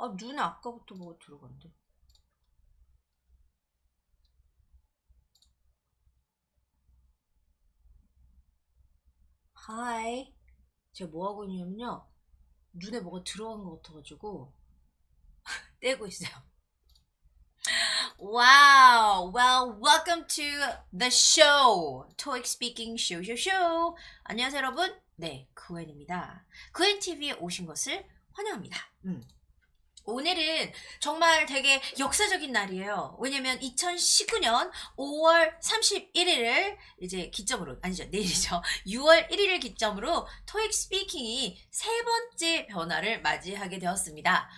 눈에 아까부터 뭐가 들어간대. 하이. 제가 뭐하고 있냐면요. 눈에 뭐가 들어간 것 같아가지고 떼고 있어요. Wow. Well, welcome to the show. TOEIC SPEAKING show. 안녕하세요, 여러분. 네, 그웬입니다. 그웬TV에 오신 것을 환영합니다. 오늘은 정말 되게 역사적인 날이에요. 왜냐면 2019년 5월 31일을 이제 기점으로, 아니죠, 내일이죠. 6월 1일을 기점으로 토익 스피킹이 세 번째 변화를 맞이하게 되었습니다.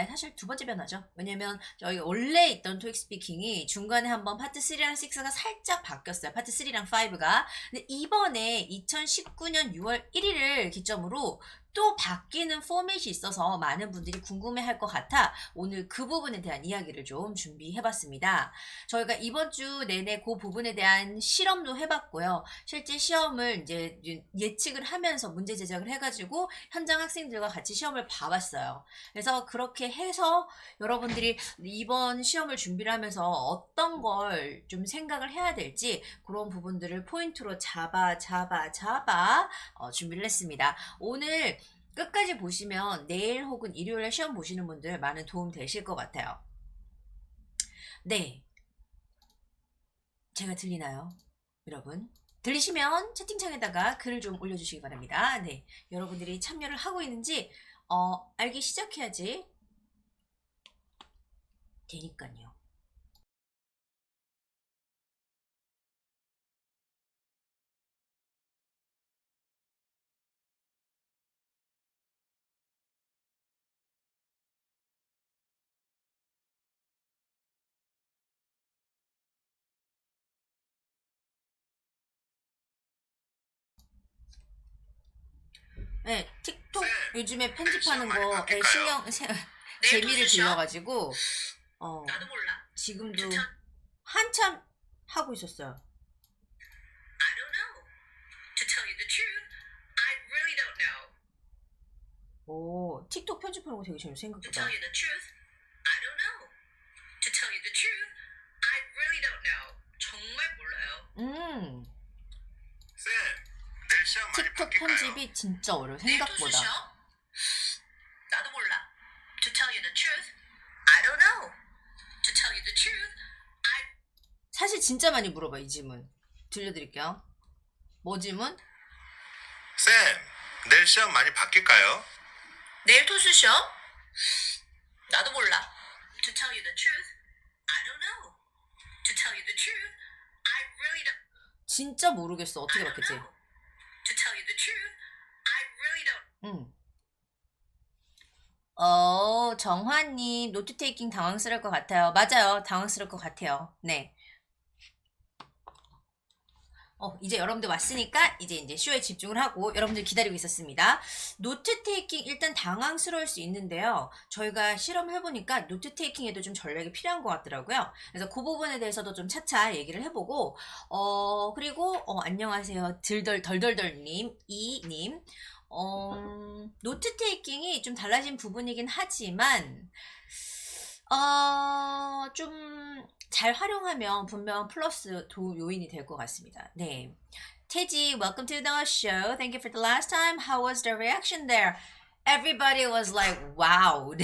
사실 두 번째 변화죠. 왜냐면 저희 원래 있던 토익 스피킹이 중간에 한번 파트 3랑 6가 살짝 바뀌었어요. 파트 3랑 5가. 근데 이번에 2019년 6월 1일을 기점으로 또 바뀌는 포맷이 있어서 많은 분들이 궁금해할 것 같아 오늘 그 부분에 대한 이야기를 좀 준비해봤습니다. 저희가 이번 주 내내 그 부분에 대한 실험도 해봤고요. 실제 시험을 이제 예측을 하면서 문제 제작을 해가지고 현장 학생들과 같이 시험을 봐봤어요. 그래서 그렇게 해서 여러분들이 이번 시험을 준비를 하면서 어떤 걸 좀 생각을 해야 될지 그런 부분들을 포인트로 잡아 준비를 했습니다. 오늘 끝까지 보시면 내일 혹은 일요일에 시험 보시는 분들 많은 도움 되실 것 같아요. 네. 제가 들리나요? 여러분? 들리시면 채팅창에다가 글을 좀 올려주시기 바랍니다. 네. 여러분들이 참여를 하고 있는지 알기 시작해야지 되니까요. 네, 틱톡 요즘에 편집하는 거에 재미를 들려가지고 나도 몰라. 지금도 한참 하고 있었어요. I don't know. To tell you the truth, I really don't know. 오, 틱톡 편집하는 거 되게 재밌어 To 생각보다. tell you the truth, I don't know. To tell you the truth, I really don't know. 정말 몰라요. 쌤, 내일 시험 많이 틱톡 바뀔까요? 편집이 진짜 어려워 내일 또 생각보다. 수시요? 나도 몰라. To tell you the truth, I don't know. To tell you the truth, 사실 진짜 많이 물어봐 이 질문. 들려드릴게요. 뭐 질문? 쌤, 내일 시험 많이 바뀔까요? 내일 또 수시요? 나도 몰라. To tell you the truth, I don't know. To tell you the truth, I really don't. 진짜 모르겠어. 어떻게 I don't 바뀌지? know. To tell you the truth, I really don't. 정화님 노트 테이킹 당황스러울 것 같아요. 맞아요. 당황스러울 것 같아요. 네. 이제 여러분들 왔으니까 이제 쇼에 집중을 하고 여러분들 기다리고 있었습니다. 노트 테이킹 일단 당황스러울 수 있는데요. 저희가 실험을 해보니까 노트 테이킹에도 좀 전략이 필요한 것 같더라고요. 그래서 그 부분에 대해서도 좀 차차 얘기를 해보고 그리고 안녕하세요. 덜덜덜님 이님 노트 테이킹이 좀 달라진 부분이긴 하지만 좀 잘 활용하면 분명 플러스 요인이 될 것 같습니다. 네. 태지, welcome to the show. Thank you for the last time. How was the reaction there? Everybody was like, wowed.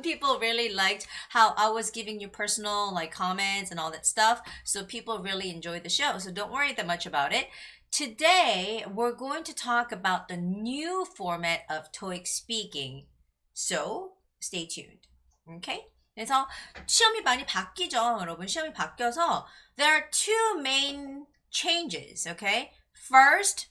People really liked how I was giving you personal like comments and all that stuff. So people really enjoyed the show. So don't worry that much about it. Today, we're going to talk about the new format of TOEIC speaking. So stay tuned. Okay? 그래서 시험이 많이 바뀌죠, 여러분. 시험이 바뀌어서 there are two main changes, okay? First,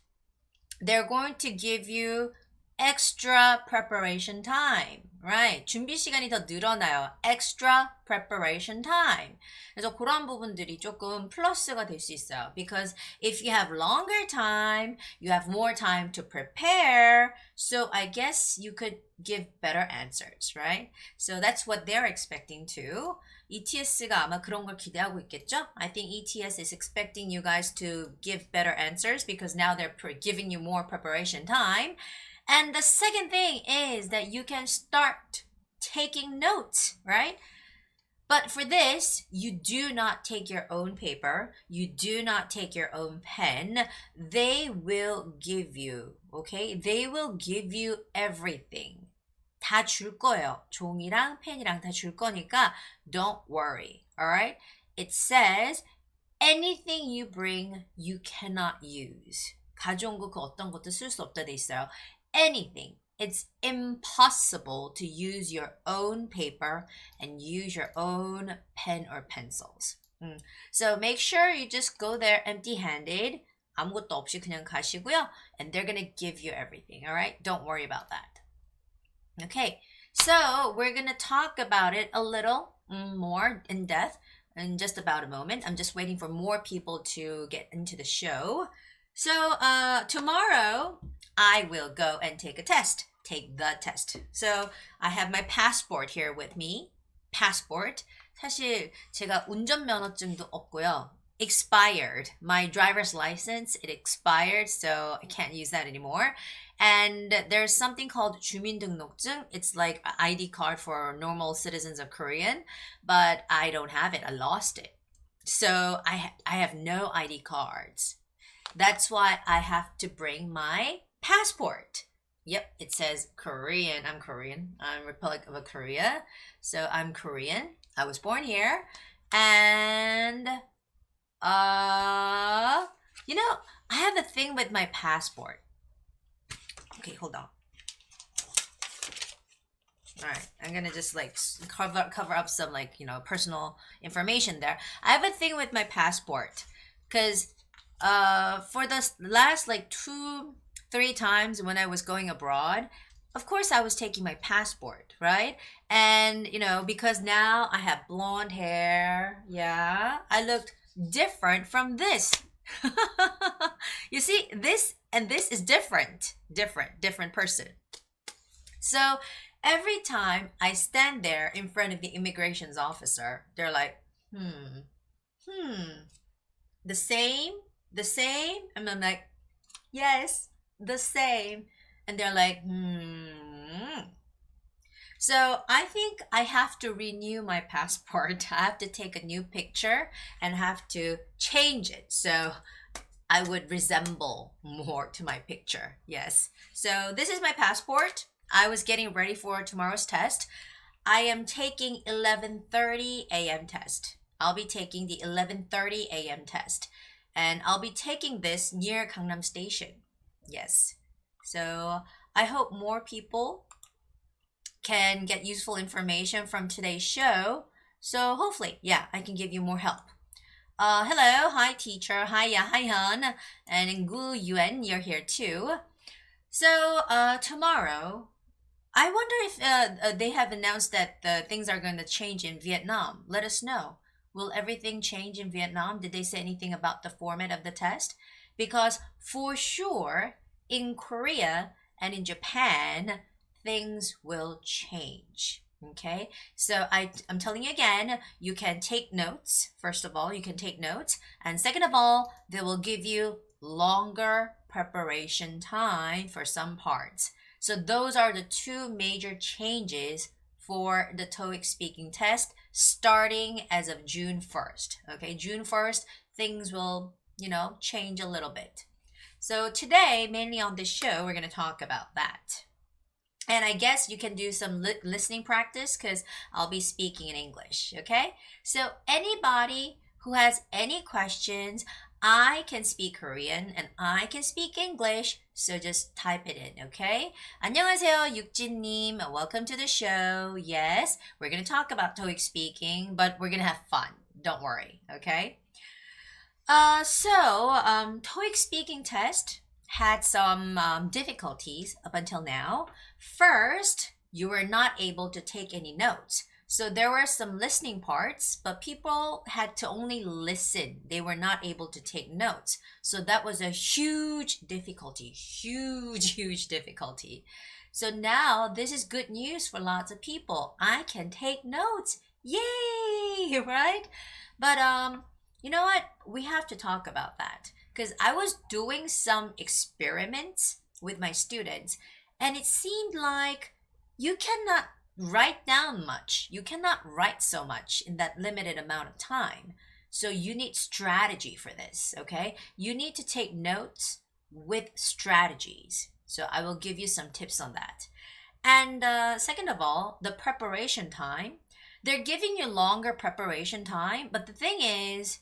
they're going to give you extra preparation time, right? 준비 시간이 더 늘어나요. extra preparation time. 그래서 그런 부분들이 조금 플러스가 될 수 있어요. Because if you have longer time, you have more time to prepare. So I guess you could give better answers, right? So that's what they're expecting too. ETS가 아마 그런 걸 기대하고 있겠죠? I think ETS is expecting you guys to give better answers because now they're giving you more preparation time. And the second thing is that you can start taking notes, right? But for this, you do not take your own paper. You do not take your own pen. They will give you, okay? They will give you everything. 다 줄 거예요. 종이랑 펜이랑 다 줄 거니까 don't worry, alright? It says anything you bring, you cannot use. 가져온 거 그 어떤 것도 쓸 수 없다 돼 있어요. Anything. It's impossible to use your own paper and use your own pen or pencils. So make sure you just go there empty-handed. 아무것도 없이 그냥 가시고요. And they're going to give you everything, all right? Don't worry about that. Okay, so we're going to talk about it a little more in depth in just about a moment. I'm just waiting for more people to get into the show. So tomorrow, I will go and take a test. Take the test. So I have my passport here with me. Passport. 사실 제가 운전면허증도 없고요. Expired. My driver's license, it expired, so I can't use that anymore. And there's something called 주민등록증. It's like an ID card for normal citizens of Korean, but I don't have it. I lost it. So I have no ID cards. That's why I have to bring my passport. Yep, it says Korean. I'm Korean. I'm Republic of Korea. So I'm Korean. I was born here. And, you know, I have a thing with my passport. Okay, hold on. All right, I'm gonna just like cover up some like, you know, personal information there. I have a thing with my passport because for the last like 2-3 times when I was going abroad, of course I was taking my passport, right? And you know, because now I have blonde hair, yeah, I looked different from this. You see, this and this is different person. So every time I stand there in front of the immigrations officer, they're like, the same? And I'm like, yes, the same. And they're like, So I think I have to renew my passport. I have to take a new picture and have to change it so I would resemble more to my picture. Yes. So this is my passport. I was getting ready for tomorrow's test. I am taking 11:30 a.m. test. I'll be taking the 11:30 a.m. test. And I'll be taking this near Gangnam Station. Yes. So I hope more people can get useful information from today's show. So hopefully, yeah, I can give you more help. Hello, hi teacher, hi Han, and Gu Yuan, you're here too. So tomorrow, I wonder if they have announced that things are going to change in Vietnam. Let us know. Will everything change in Vietnam? Did they say anything about the format of the test? Because for sure, in Korea and in Japan, things will change. Okay, so I'm telling you again, you can take notes. First of all, you can take notes. And second of all, they will give you longer preparation time for some parts. So those are the two major changes for the TOEIC speaking test starting as of June 1st. Okay, June 1st, things will, you know, change a little bit. So today, mainly on this show, we're going to talk about that. And I guess you can do some listening practice because I'll be speaking in English, okay? So anybody who has any questions, I can speak Korean and I can speak English, so just type it in, okay? 안녕하세요, 육진님. Welcome to the show. Yes, we're going to talk about TOEIC speaking, but we're going to have fun. Don't worry, okay? TOEIC speaking test had some difficulties up until now. First, you were not able to take any notes. So there were some listening parts, but people had to only listen. They were not able to take notes. So that was a huge difficulty, huge difficulty. So now this is good news for lots of people. I can take notes. Yay, right? But you know what? We have to talk about that because I was doing some experiments with my students and it seemed like you cannot write down much. You cannot write so much in that limited amount of time. So you need strategy for this, okay? You need to take notes with strategies. So I will give you some tips on that. And second of all, the preparation time. They're giving you longer preparation time, but the thing is,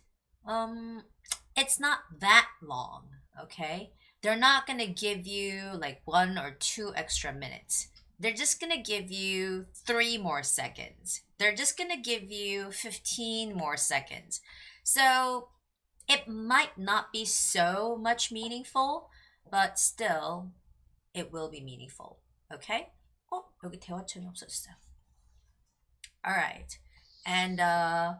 it's not that long, okay? They're not going to give you like 1 or 2 extra minutes. They're just going to give you 3 more seconds. They're just going to give you 15 more seconds. So it might not be so much meaningful, but still it will be meaningful. Okay? 여기 대화창이 없어졌어요. Alright. And Hyun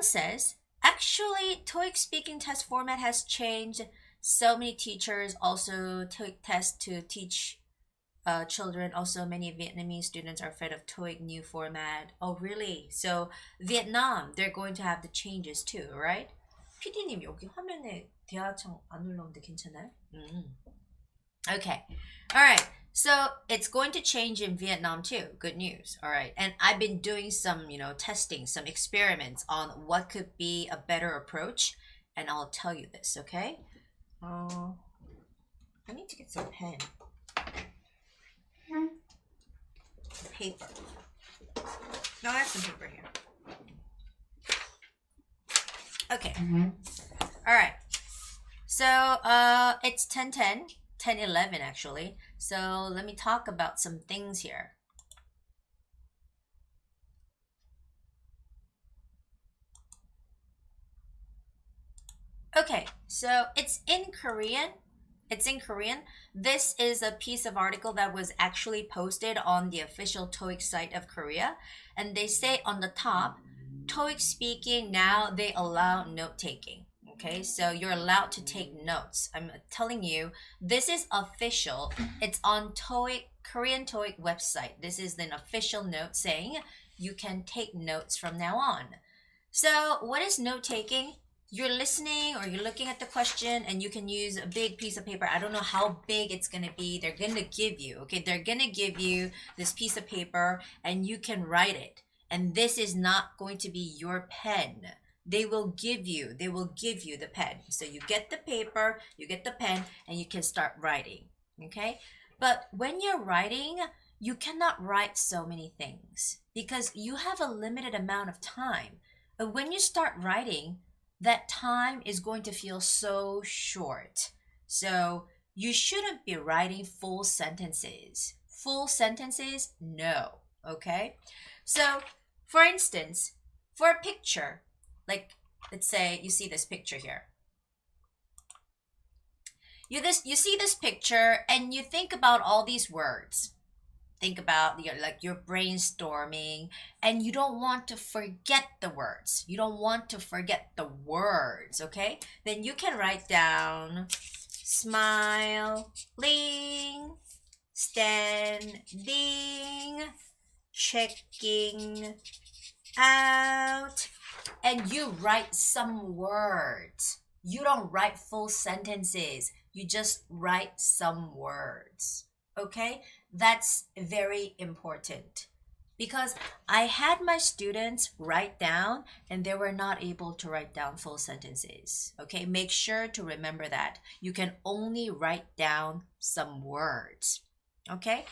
says, actually, TOEIC speaking test format has changed. So many teachers also took tests to teach children. Also, many Vietnamese students are afraid of TOEIC new format. Oh, really? So, Vietnam, they're going to have the changes too, right? PD님, 여기 화면에 대화창 안 올라오는데 괜찮아요? Okay. Alright. So, it's going to change in Vietnam too. Good news. Alright. And I've been doing some, testing, some experiments on what could be a better approach. And I'll tell you this, okay? I need to get some pen. Paper. No, I have some paper here. Okay. All right. So it's 10:11 actually. So let me talk about some things here. Okay, so it's in Korean. It's in Korean. This is a piece of article that was actually posted on the official TOEIC site of Korea. And they say on the top, TOEIC speaking, now they allow note-taking. Okay, so you're allowed to take notes. I'm telling you, this is official. It's on TOEIC, Korean TOEIC website. This is an official note saying you can take notes from now on. So what is note-taking? You're listening or you're looking at the question and you can use a big piece of paper. I don't know how big it's going to be. They're going to give you, okay? They're going to give you this piece of paper and you can write it. And this is not going to be your pen. They will give you the pen. So you get the paper, you get the pen, and you can start writing, okay? But when you're writing, you cannot write so many things because you have a limited amount of time. But when you start writing, that time is going to feel so short. So you shouldn't be writing full sentences. Full sentences, no, okay? So for instance, for a picture, like let's say you see this picture here. You see this picture and you think about all these words. Think about you're brainstorming and you don't want to forget the words. You don't want to forget the words, okay? Then you can write down smiling, standing, checking out, and you write some words. You don't write full sentences. You just write some words, okay? That's very important because I had my students write down and they were not able to write down full sentences. Okay, make sure to remember that. You can only write down some words. Okay,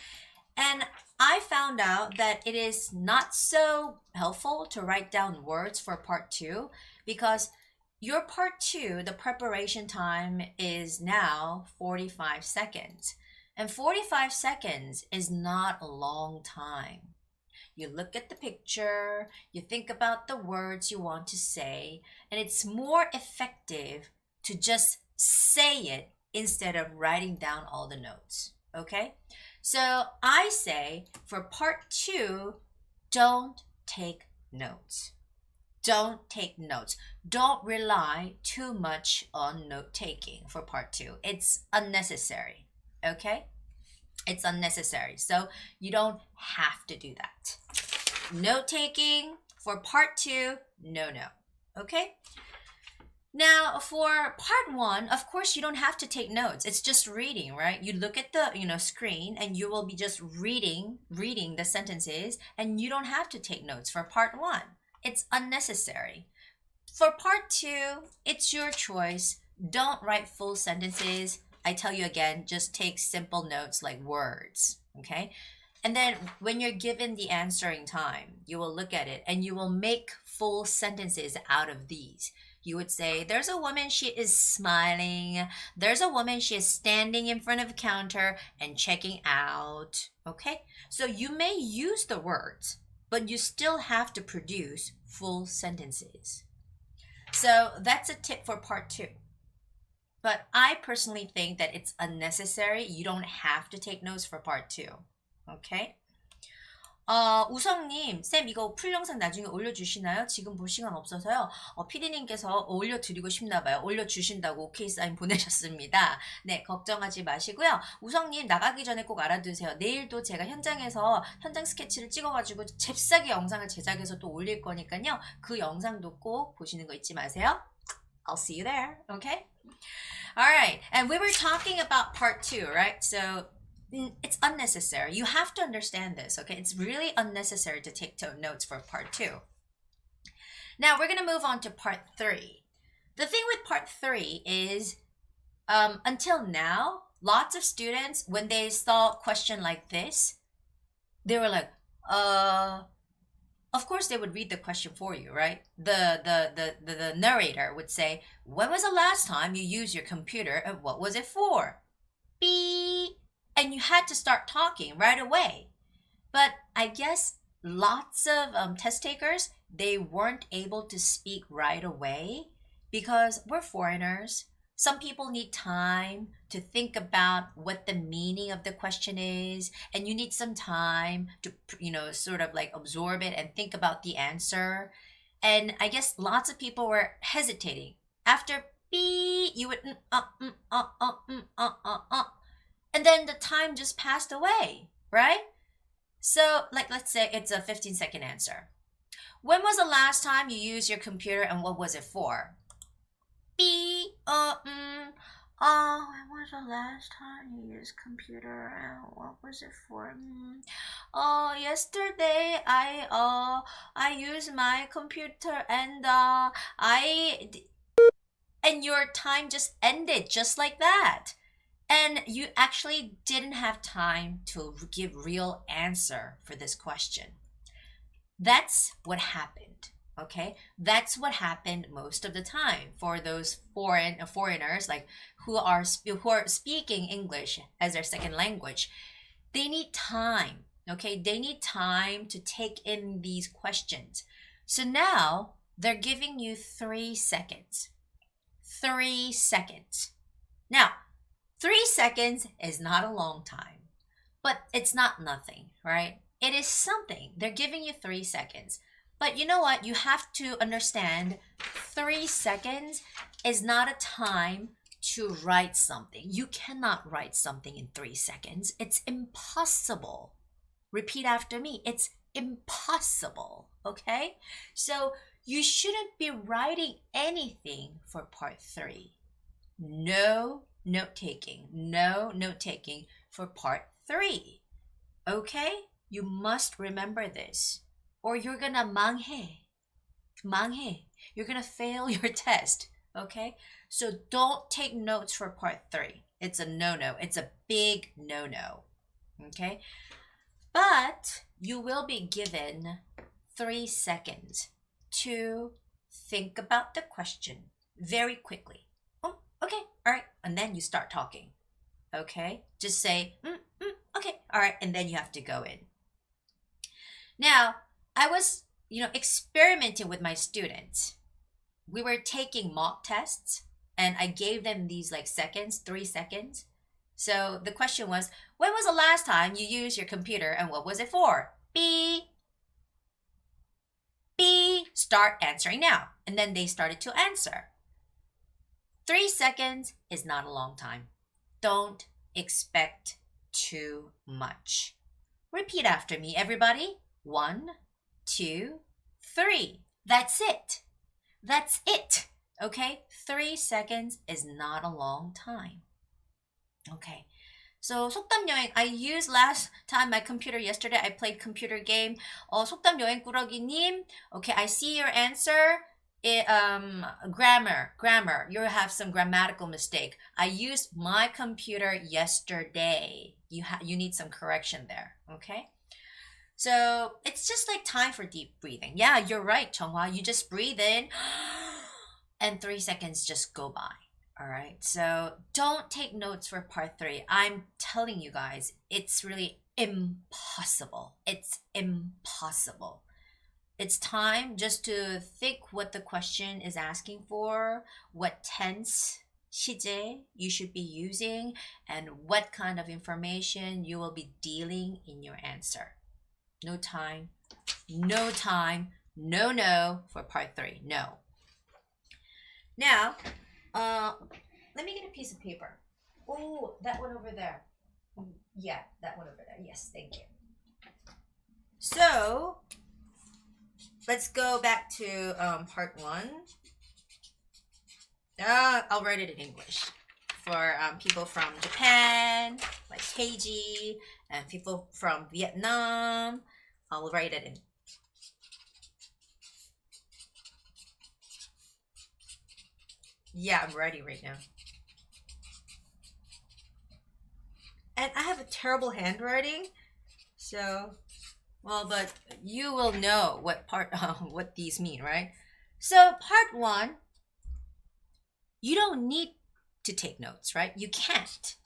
and I found out that it is not so helpful to write down words for part 2 because your part 2, the preparation time is now 45 seconds. And 45 seconds is not a long time. You look at the picture, you think about the words you want to say, and it's more effective to just say it instead of writing down all the notes, okay? So I say for part 2, don't take notes. Don't take notes. Don't rely too much on note-taking for part 2. It's unnecessary. Okay, it's unnecessary, so you don't have to do that. Note taking for part 2, no. Okay, Now, for part 1, of course, you don't have to take notes. It's just reading, right? You look at the, screen and you will be just reading the sentences, and you don't have to take notes for part 1. It's unnecessary. For part 2, it's your choice. Don't write full sentences. I tell you again, just take simple notes like words, okay? And then when you're given the answering time, you will look at it and you will make full sentences out of these. You would say, there's a woman, she is smiling. There's a woman, she is standing in front of a counter and checking out. Okay? So you may use the words, but you still have to produce full sentences. So that's a tip for part 2. But I personally think that it's unnecessary. You don't have to take notes for part 2. Okay? 우성님, 쌤 이거 풀 영상 나중에 올려주시나요? 지금 볼 시간 없어서요. PD님께서 올려드리고 싶나봐요. 올려주신다고 오케이 사인 보내셨습니다. 네, 걱정하지 마시고요. 우성님 나가기 전에 꼭 알아두세요. 내일도 제가 현장에서 현장 스케치를 찍어가지고 잽싸게 영상을 제작해서 또 올릴 거니까요. 그 영상도 꼭 보시는 거 잊지 마세요. I'll see you there. Okay? Alright, and we were talking about part 2, right? So it's unnecessary. You have to understand this, okay? It's really unnecessary to take notes for part 2. Now we're going to move on to part 3. The thing with part 3 is until now, lots of students, when they saw a question like this, they were like, of course they would read the question for you, right? The narrator would say, when was the last time you used your computer and what was it for? Beep. And you had to start talking right away. But I guess lots of test takers, they weren't able to speak right away because we're foreigners. Some people need time to think about what the meaning of the question is, and you need some time to, sort of like absorb it and think about the answer. And I guess lots of people were hesitating. After B, you would and then the time just passed away, right? So, like, let's say it's a 15-second answer. When was the last time you used your computer and what was it for? B, when was the last time you used computer and what was it for? Yesterday I used my computer and and your time just ended just like that. And you actually didn't have time to give real answer for this question. That's what happened, okay? That's what happened most of the time for those foreigners like who are speaking English as their second language. They need time, okay? They need time to take in these questions. So now they're giving you 3 seconds. 3 seconds. Now, 3 seconds is not a long time, but it's not nothing, right? It is something. They're giving you 3 seconds. But you know what? You have to understand 3 seconds is not a time to write something. You cannot write something in 3 seconds. It's impossible. Repeat after me. It's impossible, okay? So you shouldn't be writing anything for part 3. No note-taking. No note-taking for part 3. Okay? You must remember this. Or you're gonna 망해. You're gonna fail your test. Okay? So don't take notes for part 3. It's a no-no. It's a big no-no. Okay? But you will be given 3 seconds to think about the question very quickly. Okay, all right, and then you start talking. Okay, just say, okay, all right, and then you have to go in. Now, I was, experimenting with my students. We were taking mock tests, and I gave them these seconds, 3 seconds. So the question was, when was the last time you used your computer and what was it for? B. Start answering now. And then they started to answer. 3 seconds is not a long time. Don't expect too much. Repeat after me, everybody. 1, 2, 3. That's it. That's it. Okay, 3 seconds is not a long time. Okay. So 속담 여행, I used last time my computer yesterday. I played computer game. 속담 여행 꾸러기님. Okay, I see your answer. Grammar. You have some grammatical mistake. I used my computer yesterday. You need some correction there. Okay. So it's just like time for deep breathing. Yeah, you're right, Chonghua. You just breathe in, and 3 seconds just go by. All right, so don't take notes for part 3. I'm telling you guys, it's really impossible. It's impossible. It's time just to think what the question is asking for, what tense, 시제, you should be using, and what kind of information you will be dealing in your answer. No time, no for part 3. No. Now, let me get a piece of paper. Oh, that one over there. Yeah, that one over there. Yes, thank you. So, let's go back to part 1. I'll write it in English. For people from Japan, like KG, and people from Vietnam, I'll write it in. Yeah, I'm ready right now. And I have a terrible handwriting, so, well, but you will know what what these mean, right? So part 1, you don't need to take notes, right? You can't.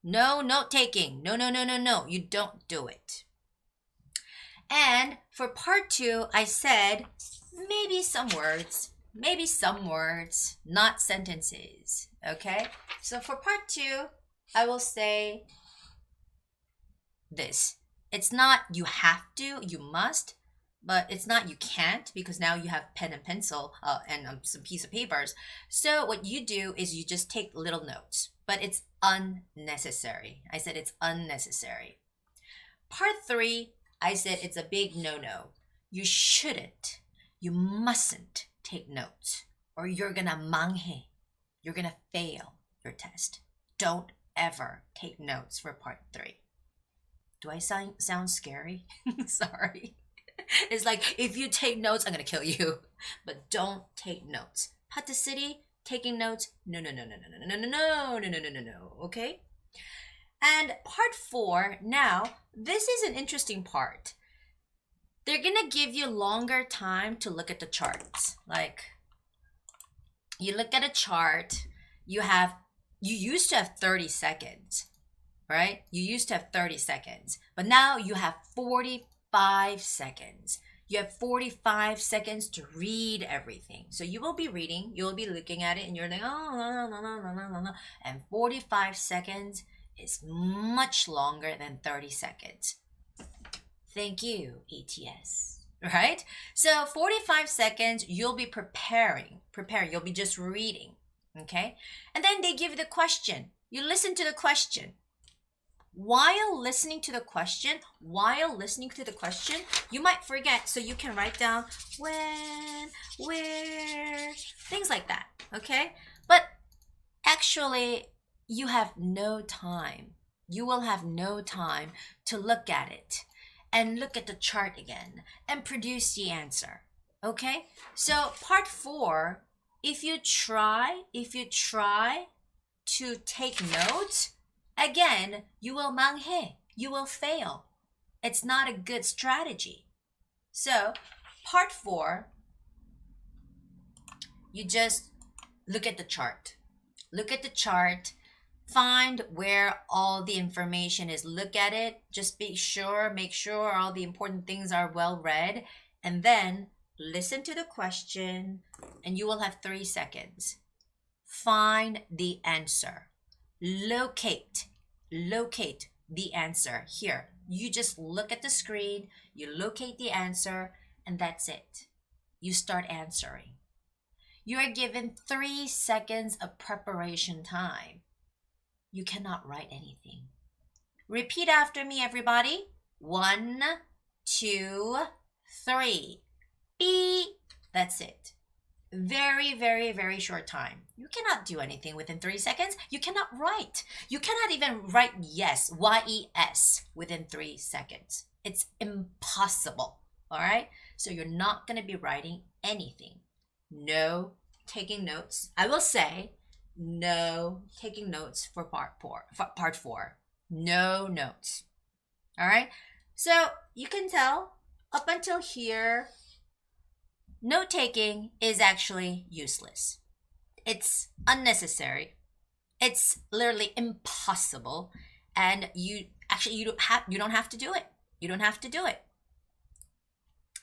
No note taking. No. You don't do it. And for part 2, I said maybe some words, not sentences. Okay? So for part 2, I will say this. It's not you have to, you must, but it's not you can't, because now you have pen and pencil and some piece of papers. So what you do is you just take little notes, but it's unnecessary. I said it's unnecessary. Part 3, I said it's a big no-no. You shouldn't, you mustn't take notes, or you're gonna 망해. You're gonna fail your test. Don't ever take notes for part 3. Do I sound scary? Sorry. It's like, if you take notes, I'm gonna kill you. But don't take notes. Part City, taking notes, no. Okay? And part 4, now, this is an interesting part. They're gonna give you longer time to look at the charts. Like, you look at a chart, you used to have 30 seconds, right? You used to have 30 seconds, but now you have 45 seconds. You have 45 seconds to read everything. So you will be reading, you will be looking at it, and you're like, no. And 45 seconds is much longer than 30 seconds. Thank you, ETS. Right? So 45 seconds, you'll be preparing. You'll be just reading. Okay? And then they give you the question. You listen to the question. While listening to the question, you might forget. So you can write down when, where, things like that. Okay? But actually, you have no time. You will have no time to look at it and look at the chart again and produce the answer. Okay? So part 4, if you try to take notes, again, you will 망해. You will fail. It's not a good strategy. So part 4, you just look at the chart. Look at the chart. Find where all the information is. Look at it. Just make sure all the important things are well read. And then listen to the question, and you will have 3 seconds. Find the answer. Locate the answer. Here, you just look at the screen, you locate the answer, and that's it. You start answering. You are given 3 seconds of preparation time. You cannot write anything. Repeat after me, everybody. 1, 2, 3. Beep. That's it. very, very, very short time. You cannot do anything within 3 seconds. You cannot write. You cannot even write yes, Y-E-S, within 3 seconds. It's impossible, all right? So you're not going to be writing anything. No taking notes. I will say no taking notes for part four. No notes, all right? So you can tell up until here, note-taking is actually useless. It's unnecessary. It's literally impossible, and you don't have to do it. You don't have to do it.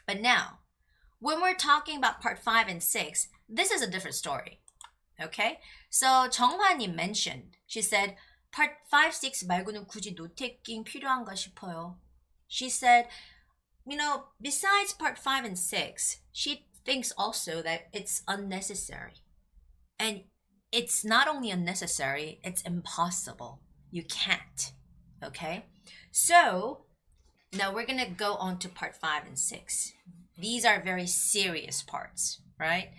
But now, when we're talking about part 5 and 6, this is a different story. Okay? So 정환이 mentioned. She said, part 5, 6 말고는 굳이 note-taking 필요한가 싶어요. She said, you know, besides part 5 and 6, she thinks also that it's unnecessary. And it's not only unnecessary, it's impossible. You can't. Okay? So, now we're going to go on to part 5 and 6. These are very serious parts, right?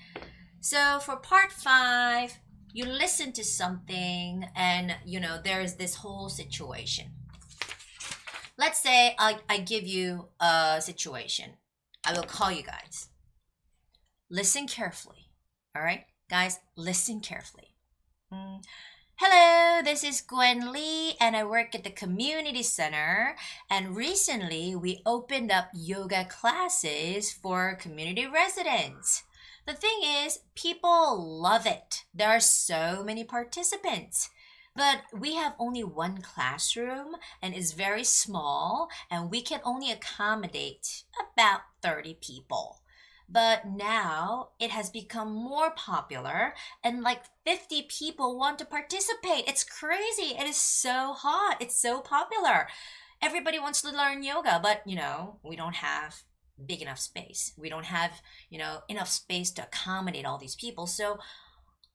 So, for part 5, you listen to something and, you know, there's this whole situation. Let's say I give you a situation. I will call you guys. Listen carefully. All right? Guys, listen carefully. Hello, this is Gwen Lee and I work at the community center. And recently we opened up yoga classes for community residents. The thing is, people love it. There are so many participants. But we have only one classroom and it's very small and we can only accommodate about 30 people. But now it has become more popular and like 50 people want to participate. It's crazy. It is so hot. It's so popular. Everybody wants to learn yoga, but you know, we don't have big enough space. We don't have, you know, enough space to accommodate all these people. So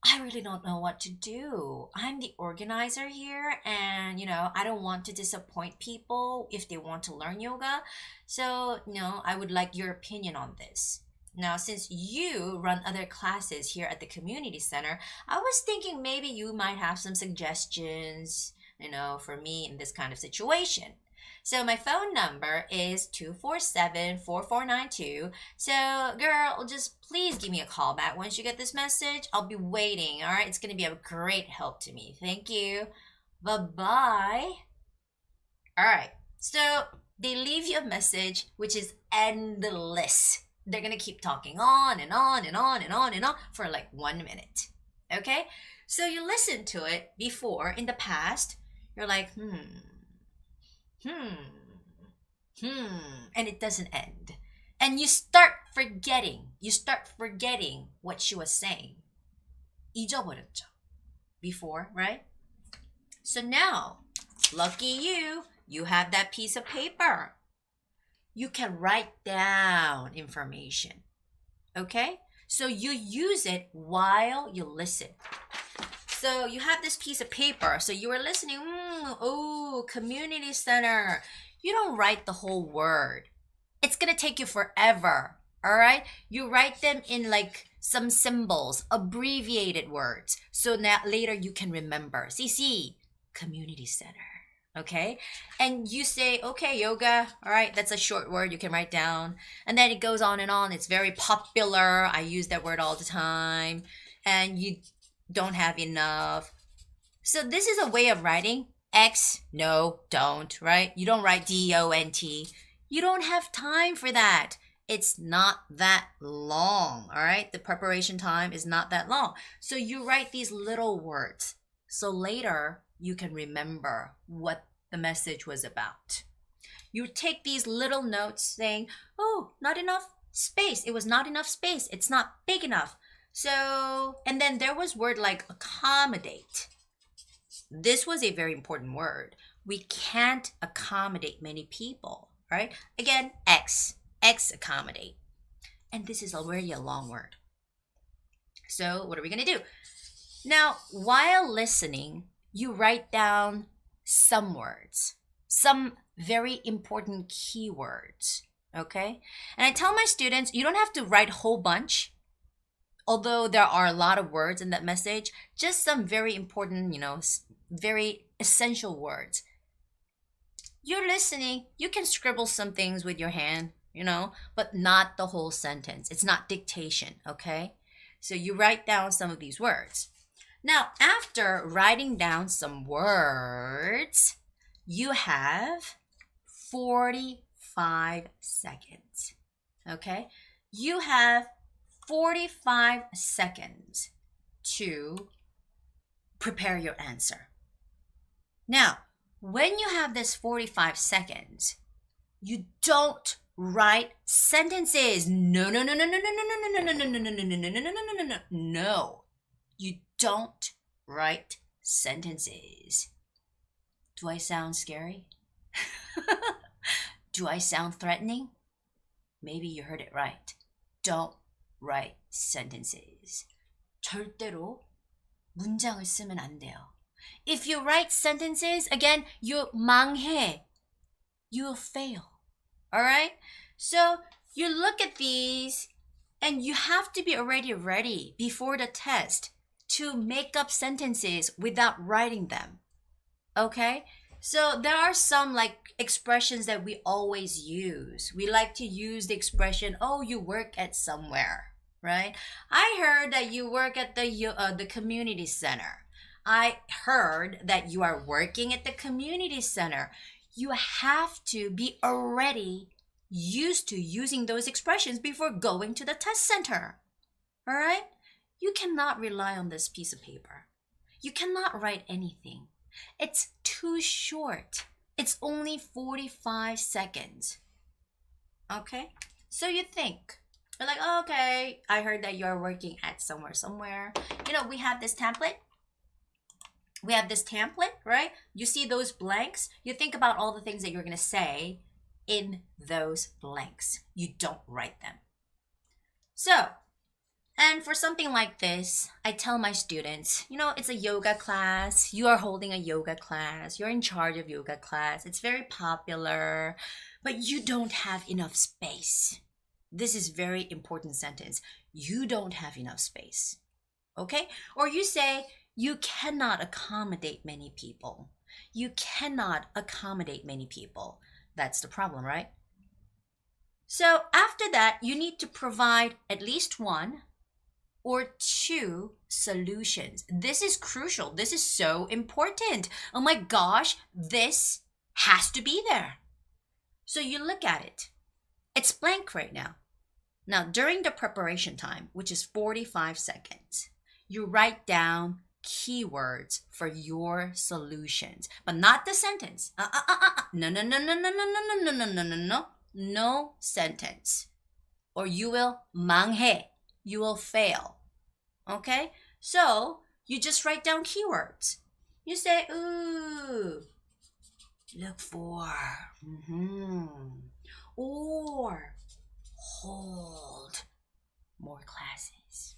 I really don't know what to do. I'm the organizer here and, you know, I don't want to disappoint people if they want to learn yoga. So, you know, I would like your opinion on this. Now, since you run other classes here at the community center, I was thinking maybe you might have some suggestions, you know, for me in this kind of situation. So my phone number is 247-4492. So girl, just please give me a call back once you get this message. I'll be waiting, all right? It's going to be a great help to me. Thank you. Bye-bye. All right. So they leave you a message, which is endless. They're going to keep talking on and on and on and on and on for like 1 minute. Okay? So you listen to it before in the past. You're like, and it doesn't end. And you start forgetting what she was saying. 잊어버렸죠. Before, right? So now, lucky you have that piece of paper. You can write down information. Okay? So you use it while you listen. So you have this piece of paper. So you were listening. Oh, community center. You don't write the whole word. It's going to take you forever. All right? You write them in like some symbols, abbreviated words. So now later you can remember. CC, community center. Okay? And you say, okay, yoga. All right, that's a short word you can write down. And then it goes on and on. It's very popular. I use that word all the time. And you don't have enough. So this is a way of writing X, no, don't, right? You don't write DONT. You don't have time for that. It's not that long, all right? The preparation time is not that long. So you write these little words. So later you can remember what the message was about. You take these little notes saying, oh, not enough space. It was not enough space. It's not big enough. So, and then there was word like accommodate. This was a very important word. We can't accommodate many people, right? Again, X accommodate. And this is already a long word. So what are we going to do? Now, while listening, you write down some words, some very important keywords, okay? And I tell my students, you don't have to write a whole bunch. although there are a lot of words in that message, just some very important, very essential words. You're listening, you can scribble some things with your hand, but not the whole sentence. It's not dictation, okay? So you write down some of these words. Now, after writing down some words, you have 45 seconds, okay? You have 45 seconds to prepare your answer. Now, when you have this 45 seconds, you don't write sentences. No. No. You don't write sentences. Do I sound scary? Do I sound threatening? Maybe you heard it right. Don't write sentences. 절대로 문장을 쓰면 안 돼요. If you write sentences, again, you 망해. You'll fail. Alright? So you look at these and you have to be already ready before the test to make up sentences without writing them. Okay? So there are some expressions that we always use. We like to use the expression, oh, you work at somewhere, right? I heard that you work at the community center. I heard that you are working at the community center. You have to be already used to using those expressions before going to the test center. All right? You cannot rely on this piece of paper. You cannot write anything. It's too short. It's only 45 seconds. Okay? So you think. You're like, oh, okay, I heard that you're working at somewhere. We have this template. Right? You see those blanks? You think about all the things that you're going to say in those blanks. You don't write them. So, and for something like this, I tell my students, it's a yoga class. You are holding a yoga class. You're in charge of yoga class. It's very popular, but you don't have enough space. This is very important sentence. You don't have enough space. Okay? Or you say, you cannot accommodate many people. You cannot accommodate many people. That's the problem, right? So after that, you need to provide at least one or two solutions. This is crucial. This is so important. Oh my gosh, this has to be there. So you look at it. It's blank right now. Now, during the preparation time, which is 45 seconds, you write down keywords for your solutions, but not the sentence. No sentence, or you will 망해. You will fail. Okay? So you just write down keywords. You say, ooh, look for, or hold more classes.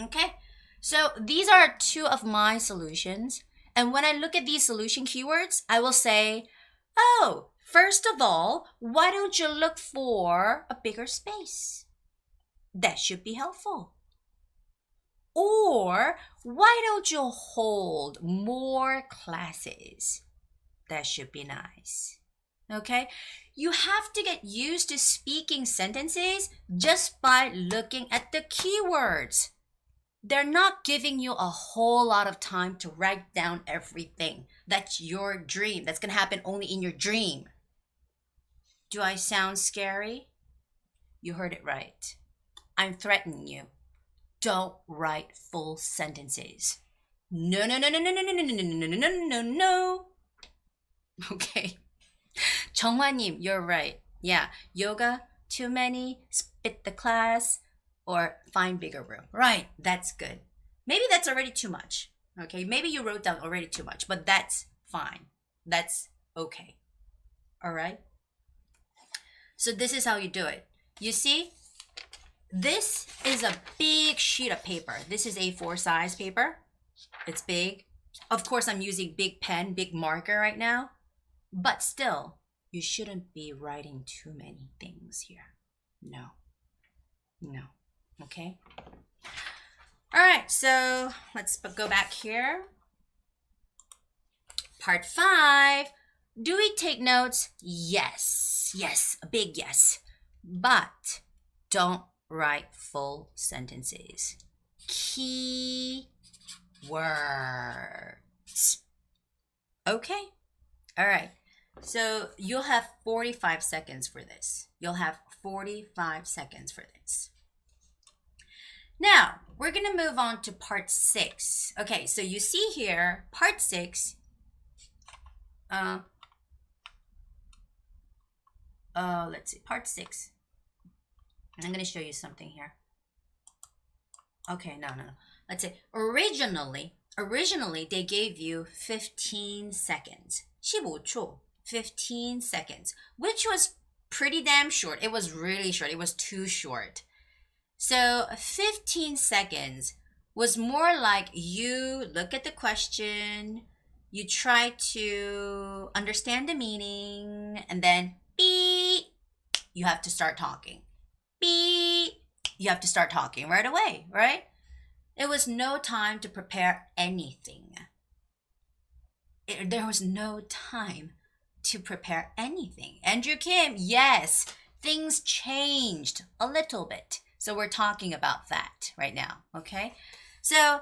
Okay? So these are two of my solutions. And when I look at these solution keywords, I will say, oh, first of all, why don't you look for a bigger space? That should be helpful. Or why don't you hold more classes? That should be nice. Okay? You have to get used to speaking sentences just by looking at the keywords. They're not giving you a whole lot of time to write down everything. That's your dream. That's going to happen only in your dream. Do I sound scary? You heard it right. I'm threatening you. Don't write full sentences. No. Okay. 정화님, you're right. Yeah, yoga, too many, split the class, or find bigger room. Right, that's good. Maybe that's already too much. Okay, maybe you wrote down already too much, but that's fine. That's okay. All right? So this is how you do it. You see, this is a big sheet of paper. This is A4 size paper. It's big. Of course, I'm using big pen, big marker right now. But still, you shouldn't be writing too many things here. No. Okay. All right, so let's go back here. Part 5. Do we take notes? Yes. Yes, a big yes. But don't write full sentences. Key words. Okay. All right. So you'll have 45 seconds for this. You'll have 45 seconds for this. Now, we're going to move on to part 6. Okay, so you see here, part 6. Let's see, part 6. I'm going to show you something here. Okay, no. Let's say originally they gave you 15 seconds. 15초. 15 seconds, which was pretty damn short. It was really short. It was too short. So 15 seconds was more like you look at the question, you try to understand the meaning, and then beep, you have to start talking. Beep, you have to start talking right away, right? It was no time to prepare anything. There was no time to prepare anything. Andrew Kim, yes, things changed a little bit. So we're talking about that right now, okay? So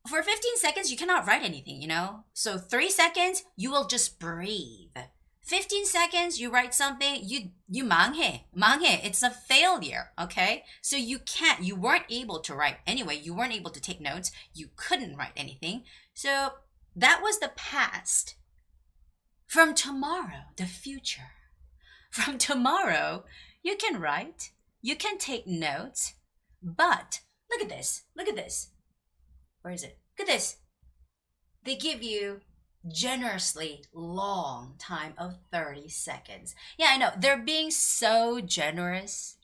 for 15 seconds, you cannot write anything, you know? So 3 seconds, you will just breathe. 15 seconds, you write something, you 망해. It's a failure, okay? So you weren't able to write. Anyway, you weren't able to take notes. You couldn't write anything. So that was the past. From tomorrow, the future. From tomorrow, you can write, you can take notes, but look at this. Where is it? Look at this. They give you generously long time of 30 seconds. Yeah, I know. They're being so generous.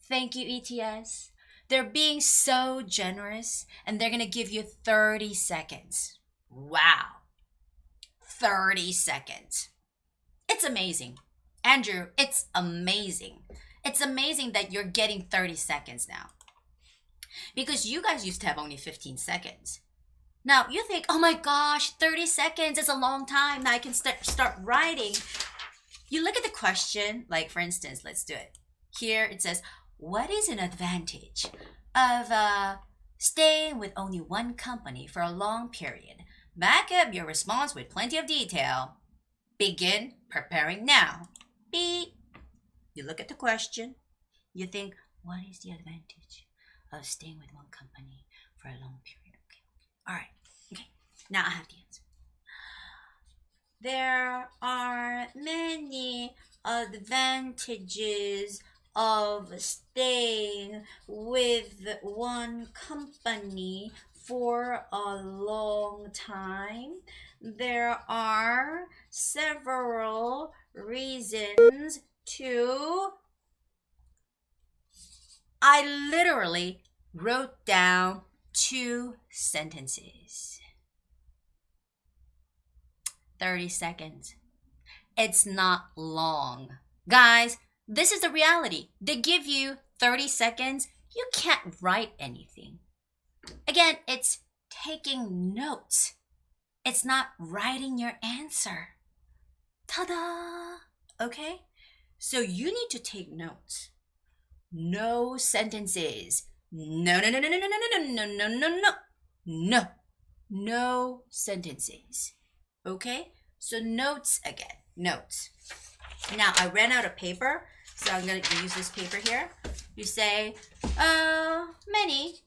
Thank you, ETS. They're being so generous, and they're going to give you 30 seconds. Wow. 30 seconds. It's amazing. Andrew, it's amazing. It's amazing that you're getting 30 seconds now. Because you guys used to have only 15 seconds. Now, you think, oh my gosh, 30 seconds is a long time. Now I can start writing. You look at the question, like for instance, let's do it. Here it says, what is an advantage of staying with only one company for a long period? Back up your response with plenty of detail. Begin preparing now. Beep. You look at the question. You think, what is the advantage of staying with one company for a long period? Okay. All right. Okay. Now I have the answer. There are many advantages of staying with one company for a long time. There are several reasons to. I literally wrote down 2 sentences. 30 seconds. It's not long. Guys, this is the reality. They give you 30 seconds. You can't write anything. Again, it's taking notes. It's not writing your answer. Ta-da! Okay? So you need to take notes. No sentences. No sentences. Okay? So notes again. Notes. Now, I ran out of paper, so I'm going to use this paper here. You say, many.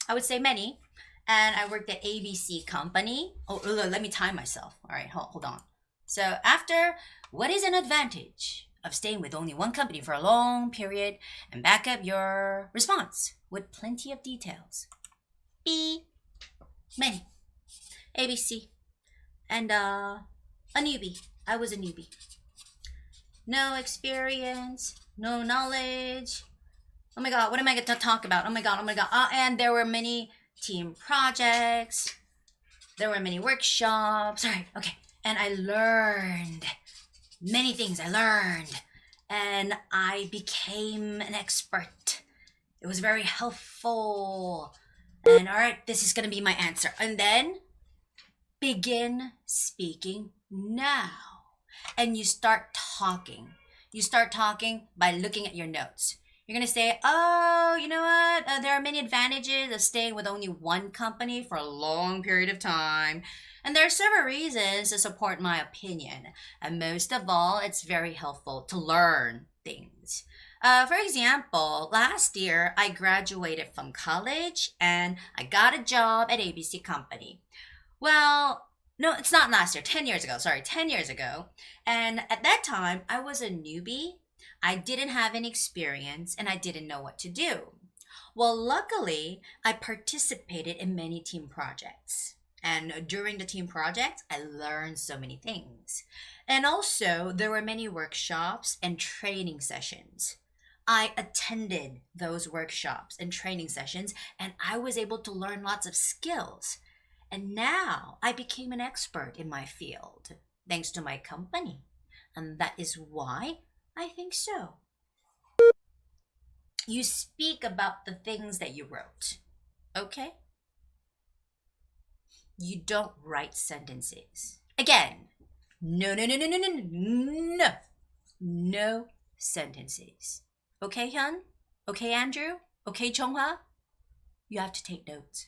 I would say many. And I worked at ABC company. Oh, let me time myself. All right, hold on. So after, what is an advantage of staying with only one company for a long period? And back up your response with plenty of details. B, many. ABC. And a newbie. I was a newbie. No experience, no knowledge. Oh my God, what am I going to talk about? Oh my God. And there were many team projects. There were many workshops. All right, okay. And I learned many things. And I became an expert. It was very helpful. And all right, this is going to be my answer. And then begin speaking now. And you start talking. You start talking by looking at your notes. You're going to say, oh, you know what? There are many advantages of staying with only one company for a long period of time. And there are several reasons to support my opinion. And most of all, it's very helpful to learn things. For example, last year, I graduated from college and I got a job at ABC Company. Well, no, it's not last year, 10 years ago. Sorry, 10 years ago. And at that time, I was a newbie. I didn't have any experience and I didn't know what to do. Well, luckily, I participated in many team projects. And during the team projects, I learned so many things. And also, there were many workshops and training sessions. I attended those workshops and training sessions, and I was able to learn lots of skills. And now I became an expert in my field, thanks to my company. And that is why I think so. You speak about the things that you wrote, okay? You don't write sentences. Again, no sentences. Okay, Hyun? Okay, Andrew? Okay, Chonghwa? You have to take notes.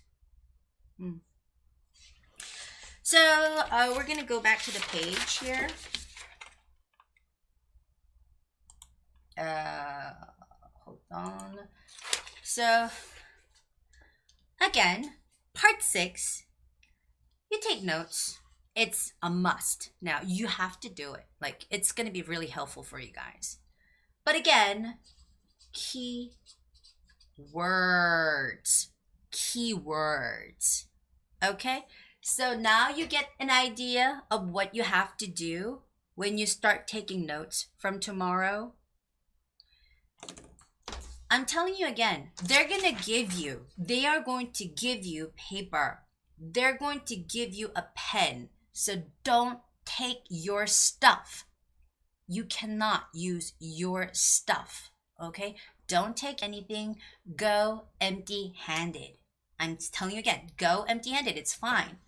So, we're going to go back to the page here. Hold on. So, again, part 6. You take notes. It's a must. Now, you have to do it. Like, it's going to be really helpful for you guys. But again, key words. Keywords. Okay? So now you get an idea of what you have to do when you start taking notes from tomorrow. I'm telling you again, they are going to give you paper. They're going to give you a pen. So don't take your stuff. You cannot use your stuff. Okay? Don't take anything. Go empty-handed. I'm telling you again, go empty-handed. It's fine.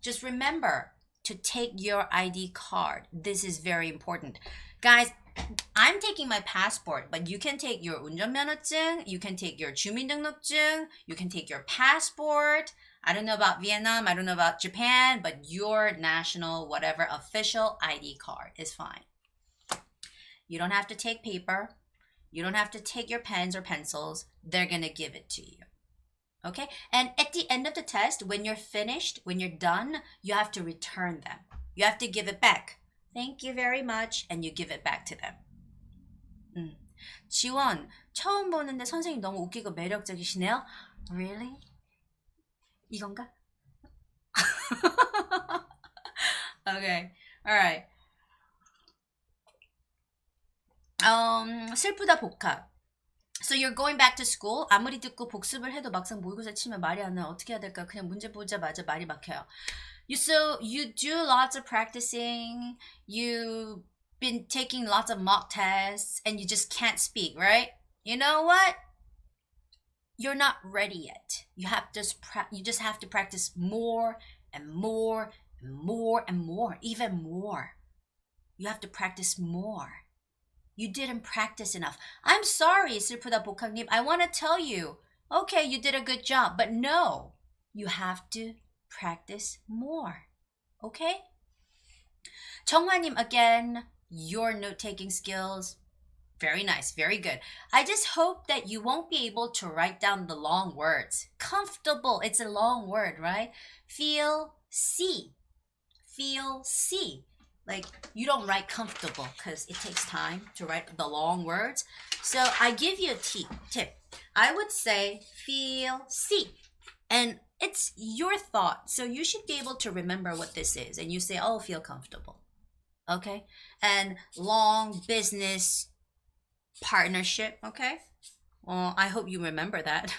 Just remember to take your ID card. This is very important. Guys, I'm taking my passport, but you can take your 운전면허증, you can take your 주민등록증, you can take your passport. I don't know about Vietnam, I don't know about Japan, but your national, whatever, official ID card is fine. You don't have to take paper. You don't have to take your pens or pencils. They're going to give it to you. Okay? And at the end of the test, when you're finished, when you're done, you have to return them. You have to give it back. Thank you very much. And you give it back to them. 지원, 처음 보는데 선생님 너무 웃기고 매력적이시네요. Really? 이건가? Okay. Alright. 슬프다 복합. So you're going back to school. 아무리 듣고 복습을 해도 막상 모의고사 치면 말이 안 나요. 어떻게 해야 될까요? 그냥 문제 보자마자 말이 막혀요. So you do lots of practicing. You've been taking lots of mock tests and you just can't speak, right? You know what? You're not ready yet. You just have to practice more and more and more and more, even more. You have to practice more. You didn't practice enough. I'm sorry, 슬프다 복학님. I want to tell you, okay, you did a good job, but no, you have to practice more. Okay? 정화님, again, your note-taking skills, very nice, very good. I just hope that you won't be able to write down the long words. Comfortable, it's a long word, right? Feel, see. Feel, see. Like, you don't write comfortable because it takes time to write the long words. So I give you a tip. I would say feel, see. And it's your thought. So you should be able to remember what this is. And you say, oh, feel comfortable. Okay? And long business partnership. Okay? Well, I hope you remember that.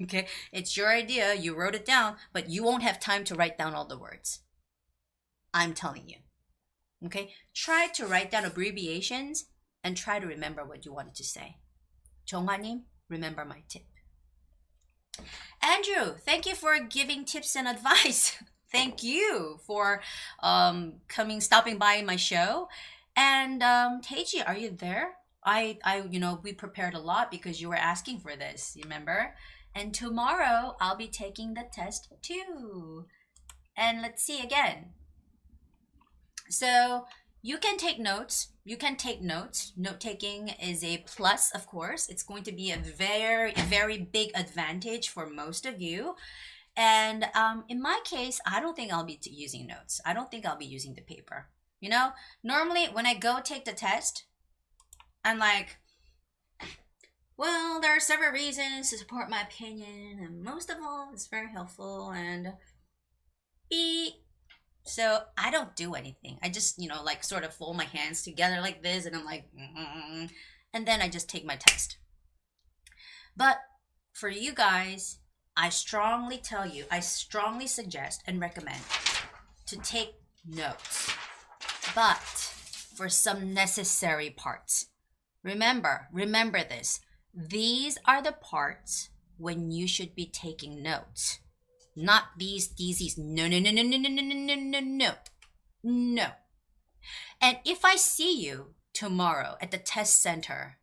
Okay? It's your idea. You wrote it down. But you won't have time to write down all the words. I'm telling you. Okay, try to write down abbreviations and try to remember what you wanted to say. 정화님, remember my tip. Andrew, thank you for giving tips and advice. Thank you for stopping by my show. And Teiji, are you there? We prepared a lot because you were asking for this, you remember? And tomorrow I'll be taking the test too. And let's see again. So you can take notes. Note taking is a plus, of course. It's going to be a very big advantage for most of you. And in my case, I don't think I'll be using notes. I don't think I'll be using the paper. You know, normally when I go take the test, I'm like, well, there are several reasons to support my opinion, and most of all, it's very helpful and so I don't do anything. I just, like sort of fold my hands together like this, and I'm like, and then I just take my test. But for you guys, I strongly suggest and recommend to take notes, but for some necessary parts. Remember this. These are the parts when you should be taking notes. Not these. No. And if I see you tomorrow at the test center,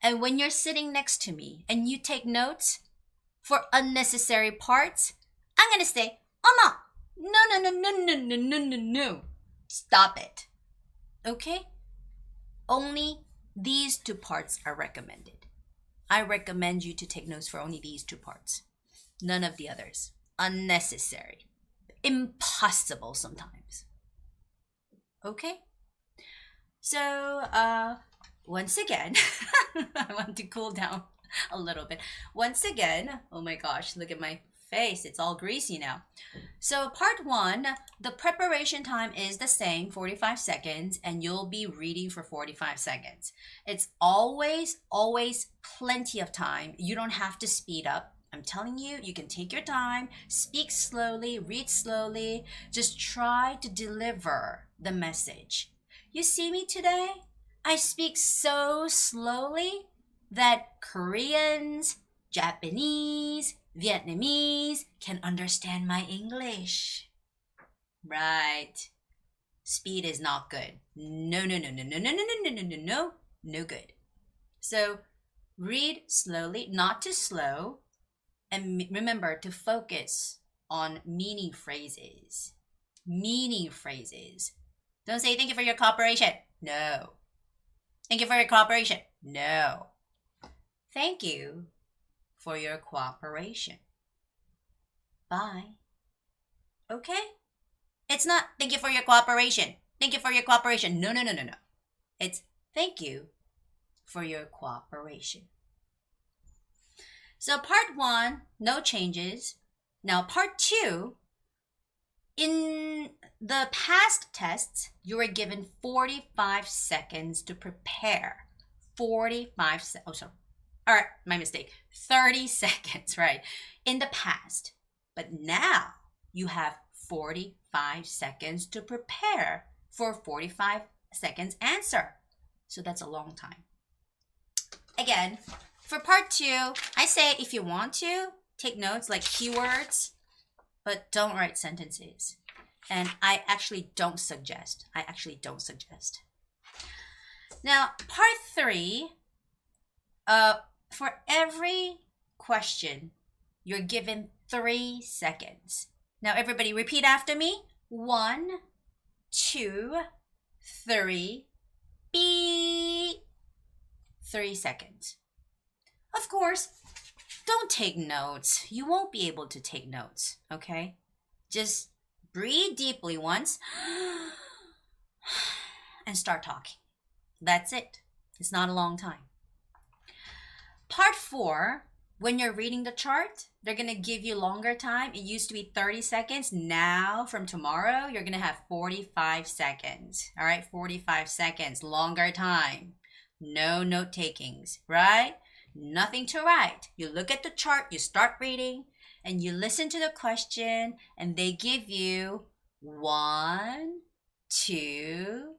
and when you're sitting next to me and you take notes for unnecessary parts, I'm gonna say, Mama, no. Stop it. Okay? Only these two parts are recommended. I recommend you to take notes for only these two parts. None of the others. Unnecessary. Impossible sometimes. Okay? So, once again, I want to cool down a little bit. Once again, oh my gosh, look at my face. It's all greasy now. So part 1, the preparation time is the same, 45 seconds, and you'll be reading for 45 seconds. It's always plenty of time. You don't have to speed up. I'm telling you, you can take your time, speak slowly, read slowly. Just try to deliver the message. You see me today? I speak so slowly that Koreans, Japanese, Vietnamese can understand my English. Right. Speed is not good. No good. So read slowly, not too slow. And remember to focus on meaning phrases. Don't say thank you for your cooperation. No. Thank you for your cooperation. No. Thank you for your cooperation. Bye. Okay? It's not thank you for your cooperation. Thank you for your cooperation. No. It's thank you for your cooperation. So part 1, no changes. Now part 2, in the past tests, you were given 45 seconds to prepare. 45 seconds. Oh, sorry. All right, my mistake. 30 seconds, right? In the past. But now you have 45 seconds to prepare for 45 seconds answer. So that's a long time. Again, for part 2, I say if you want to, take notes like keywords, but don't write sentences. And I actually don't suggest. Now, part 3, for every question, you're given 3 seconds. Now, everybody repeat after me. 1, 2, 3, beep. 3 seconds. Of course, don't take notes. You won't be able to take notes, okay? Just breathe deeply once and start talking. That's it. It's not a long time. Part 4, when you're reading the chart, they're going to give you longer time. It used to be 30 seconds. Now, from tomorrow, you're going to have 45 seconds. All right, 45 seconds, longer time. No note takings, right? Nothing to write. You look at the chart, you start reading, and you listen to the question, and they give you 1, 2,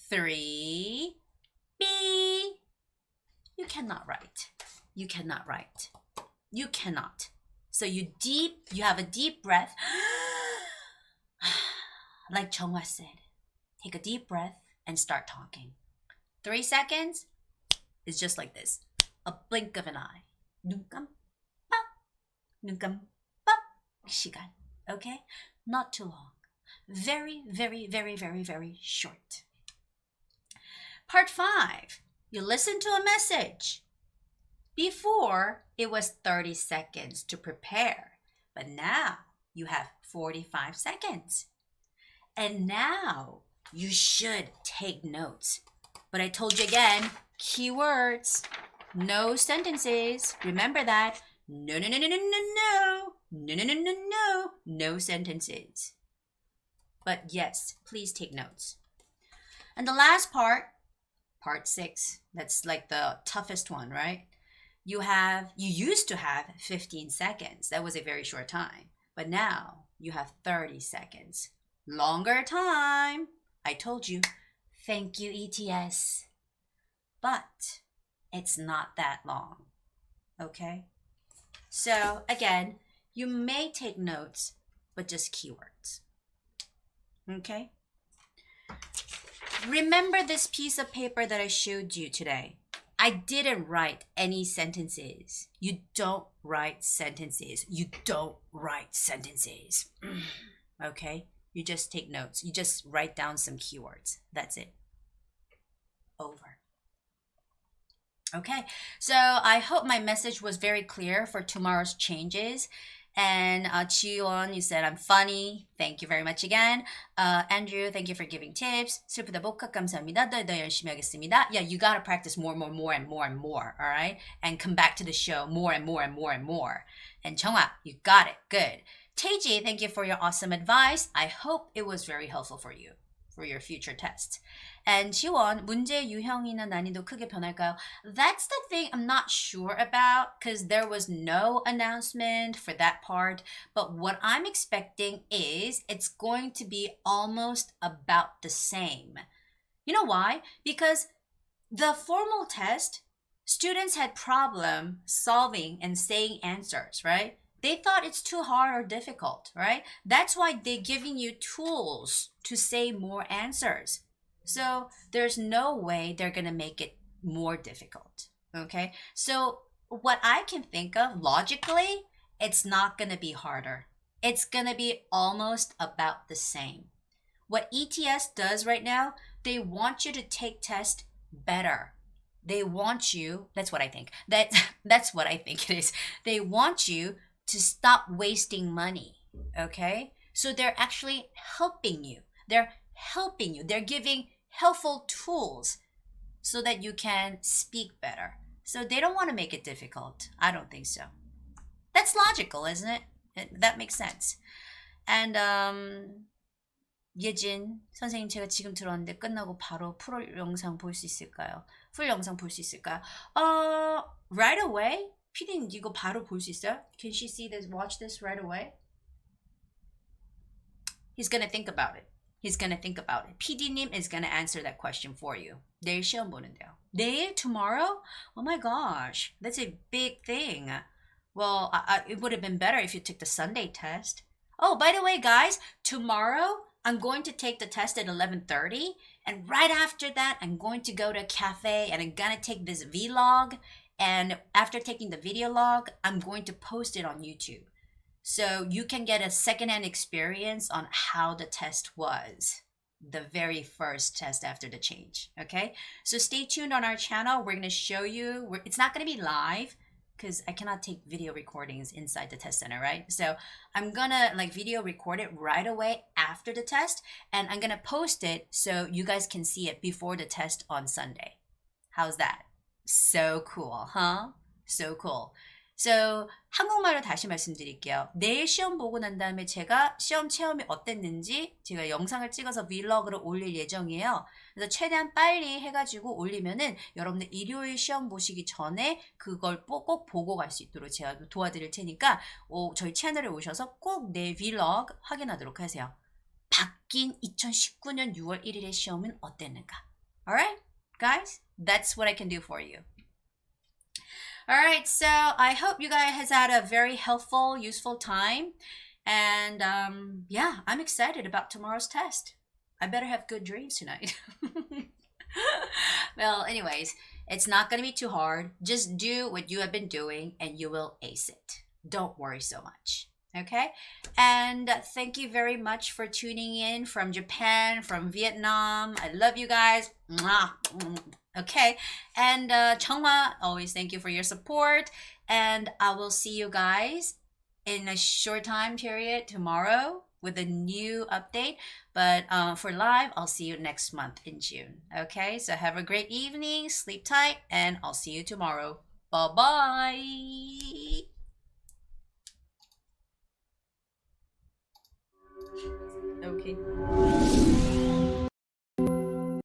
3, B. You cannot write. You cannot. So you have a deep breath. Like Chonghwa said, take a deep breath and start talking. 3 seconds is just like this. A blink of an eye. 눈 깜빡, 눈 깜빡 시간. Okay? Not too long. Very, very, very, very, very short. Part 5. You listen to a message. Before, it was 30 seconds to prepare. But now, you have 45 seconds. And now, you should take notes. But I told you again, keywords. No sentences. Remember that. No, no, no, no, no, no, no. No, no, no, no, no. No sentences. But yes, please take notes. And the last part, part 6, that's like the toughest one, right? You used to have 15 seconds. That was a very short time. But now you have 30 seconds. Longer time. I told you. Thank you, ETS. But it's not that long. Okay? So again, you may take notes, but just keywords. Okay? Remember this piece of paper that I showed you today. I didn't write any sentences. You don't write sentences. You don't write sentences. Okay? You just take notes. You just write down some keywords. That's it. Over. Okay, so I hope my message was very clear for tomorrow's changes. And Jiwon, you said I'm funny. Thank you very much again. Andrew, thank you for giving tips. 슬프다 복학 감사합니다. 더 열심히 하겠습니다. Yeah, you gotta practice more and more, all right? And come back to the show more and more. And Chonghwa, you got it. Good. Taiji, thank you for your awesome advice. I hope it was very helpful for you for your future tests. And Jiwon, 문제 유형이나 난이도 크게 변할까요? That's the thing I'm not sure about because there was no announcement for that part. But what I'm expecting is it's going to be almost about the same. You know why? Because the formal test, students had problem solving and saying answers, right? They thought it's too hard or difficult, right? That's why they're giving you tools to say more answers. So there's no way they're going to make it more difficult, okay? So what I can think of logically, it's not going to be harder. It's going to be almost about the same. What ETS does right now, they want you to take tests better. They want you, that's what I think. That's what I think it is. They want you to stop wasting money, okay? So they're actually helping you. They're helping you. They're giving helpful tools so that you can speak better. So they don't want to make it difficult. I don't think so. That's logical, isn't it? That makes sense. And 예진 선생님, 제가 지금 들었는데 끝나고 바로 풀 영상 볼 수 있을까요? 풀 영상 볼 수 있을까요? Right away? 피디님 이거 바로 볼 수 있어요? Can she see this? Watch this right away? He's gonna think about it. He's gonna think about it. PD님 is gonna answer that question for you. 내일 시험 보는데요. 내일? Tomorrow? Oh my gosh, that's a big thing. Well, it would have been better if you took the Sunday test. Oh, by the way, guys, tomorrow I'm going to take the test at 11:30, and right after that, I'm going to go to a cafe and I'm gonna take this vlog. And after taking the video log, I'm going to post it on YouTube. So you can get a secondhand experience on how the test was. The very first test after the change. Okay? So stay tuned on our channel. We're going to show you. It's not going to be live because I cannot take video recordings inside the test center, right? So I'm going to video record it right away after the test. And I'm going to post it so you guys can see it before the test on Sunday. How's that? So cool, huh? So cool. So 한국말로 다시 말씀드릴게요. 내일 시험 보고 난 다음에 제가 시험 체험이 어땠는지 제가 영상을 찍어서 vlog으로 올릴 예정이에요. 그래서 최대한 빨리 해가지고 올리면은 여러분들 일요일 시험 보시기 전에 그걸 꼭 보고 갈 수 있도록 제가 도와드릴 테니까 저희 채널에 오셔서 꼭 내 vlog 확인하도록 하세요. 바뀐 2019년 6월 1일의 시험은 어땠는가? Alright, guys? That's what I can do for you. All right, so I hope you guys has had a very helpful, useful time. And yeah, I'm excited about tomorrow's test. I better have good dreams tonight. Well, anyways, it's not going to be too hard. Just do what you have been doing and you will ace it. Don't worry so much. Okay? And thank you very much for tuning in from Japan, from Vietnam. I love you guys. Mwah. Okay? And Chungwa, always thank you for your support. And I will see you guys in a short time period tomorrow with a new update. But for live, I'll see you next month in June. Okay? So have a great evening. Sleep tight. And I'll see you tomorrow. Bye-bye. Okay.